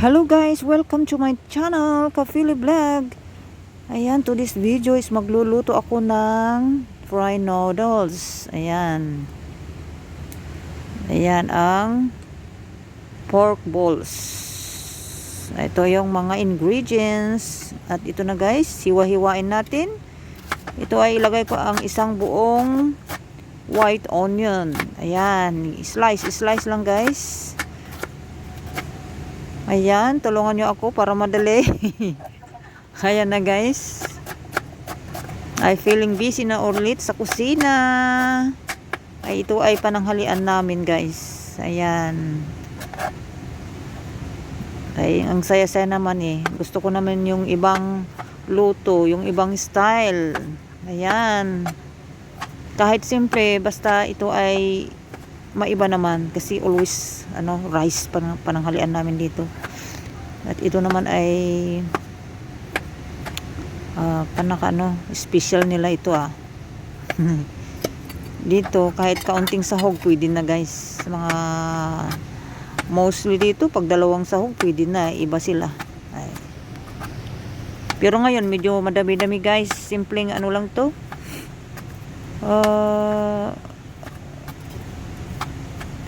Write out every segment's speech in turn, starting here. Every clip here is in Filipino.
Hello guys, welcome to my channel, Kafili Vlog. Ayan, to this video is magluluto ako ng fried noodles. Ayan. Ayan ang pork balls. Ito yung mga ingredients. At ito na guys, hiwa-hiwain natin. Ito ay ilagay ko ang isang buong white onion. Ayan, slice lang guys. Ayan, tulungan nyo ako para madali. Ayan na guys. Ay feeling busy na ulit sa kusina. Ay ito ay pananghalian namin guys. Ayan. Ay ang saya-saya naman eh. Gusto ko naman yung ibang luto, yung ibang style. Ayan. Kahit simple, basta ito ay maiba naman kasi always rice pananghalian namin dito. At ito naman ay special nila ito dito kahit kaunting sahog pwede na guys. Mga mostly dito pag dalawang sahog pwede na, iba sila. Ay. Pero ngayon medyo madami-dami guys. Simpleng lang to.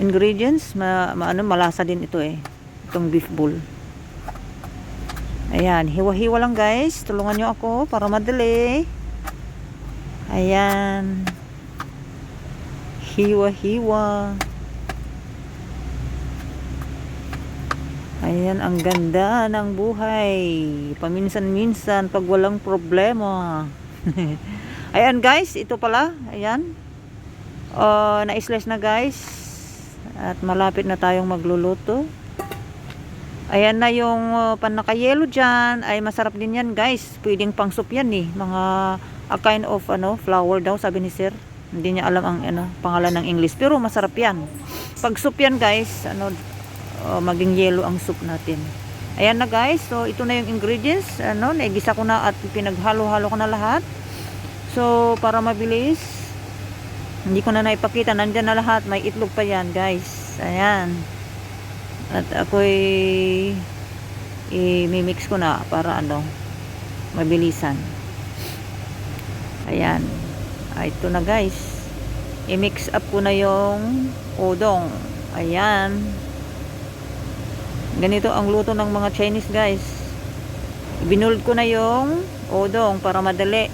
Ingredients, malasa din ito itong beef bowl. Ayan, hiwa-hiwa lang guys. Tulungan nyo ako para madali. Ayan. Hiwa-hiwa. Ayan, ang ganda ng buhay. Paminsan-minsan pag walang problema. Ayan guys, ito pala. Ayan. Na-slice na guys. At malapit na tayong magluluto. Ayan na yung panakayelo dyan. Ay masarap din yan guys. Pwedeng pang soup yan Mga a kind of flour daw sabi ni sir. Hindi niya alam ang pangalan ng English. Pero masarap yan. Pag soup yan guys, maging yelo ang soup natin. Ayan na guys. So ito na yung ingredients. Naigisa ko na at pinaghalo-halo ko na lahat. So para mabilis. Hindi ko na naipakita. Nandyan na lahat. May itlog pa yan guys. Ayan. At ako'y i-mix ko na para mabilisan. Ayan. Ito na guys. I-mix up ko na yung udong. Ayan. Ganito ang luto ng mga Chinese guys. Binulod ko na yung udong para madali.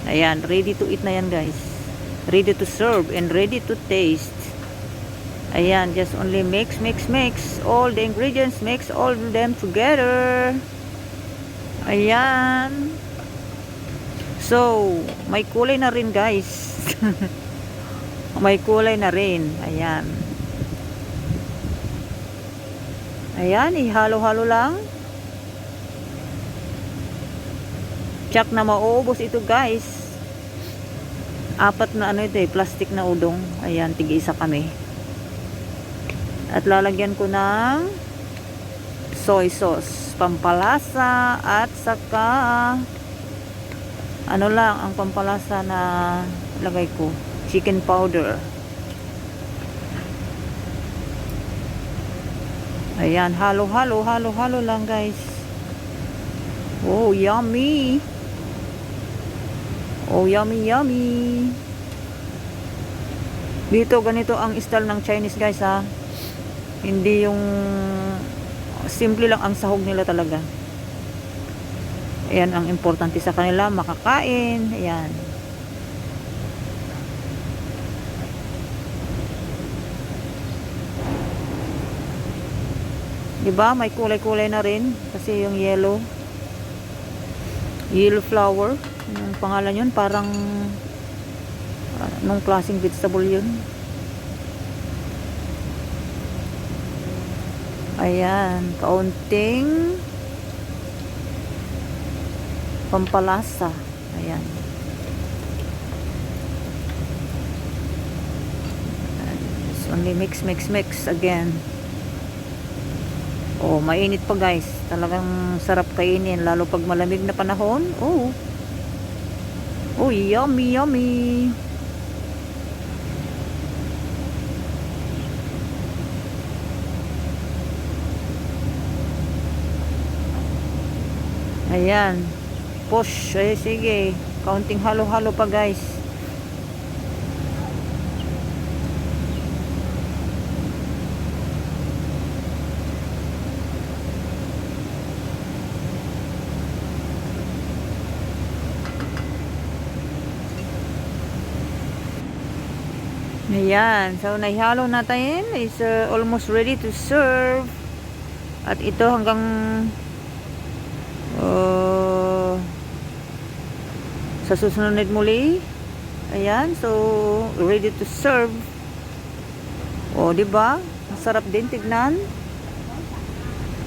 Ayan. Ready to eat na yan guys. Ready to serve and ready to taste. Ayan, just only mix all the ingredients, mix all of them together. Ayan. So, may kulay na rin guys. May kulay na rin. Ayan. Ayan, ihalo-halo lang. Tsak na mauubos ito guys. Apat na ito plastic na udong. Ayan, tig-isa kami. At lalagyan ko ng soy sauce, pampalasa, at saka lang ang pampalasa na lagay ko, chicken powder. Ayan, halo-halo lang guys. Oh, yummy. Oh, yummy. Dito ganito ang style ng Chinese guys Hindi yung simple lang ang sahog nila talaga. Ayan ang importante sa kanila, makakain. Ayan. Diba? May kulay-kulay na rin kasi yung yellow flower. Yung pangalan yun, parang nung klaseng vegetable yun. Ayan, kaunting pampalasa. Ayan. Just only mix again. Oh, mainit pa guys. Talagang sarap kainin lalo pag malamig na panahon. Oh, yummy. Ayan. Push. Ay, sige. Counting halo-halo pa guys. Ayan. So, naihalo natin. Is almost ready to serve. At ito hanggang sa susunod muli. Ayan. So, ready to serve. O, diba? Masarap din tignan.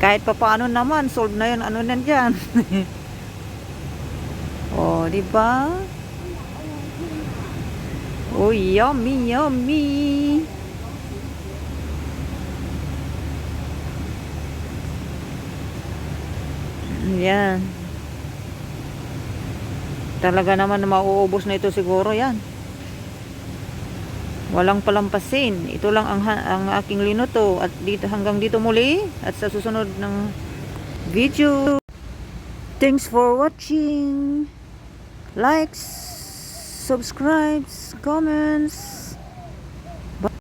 Kahit pa paano naman, solve na yun. Ano nandyan? O, diba? Oh, yummy, yummy. Yan. Talaga naman na mauubos na ito siguro yan. Walang palampasin. Ito lang ang aking linuto. At dito, hanggang dito muli. At sa susunod ng video. Thanks for watching. Likes, subscribes, comments.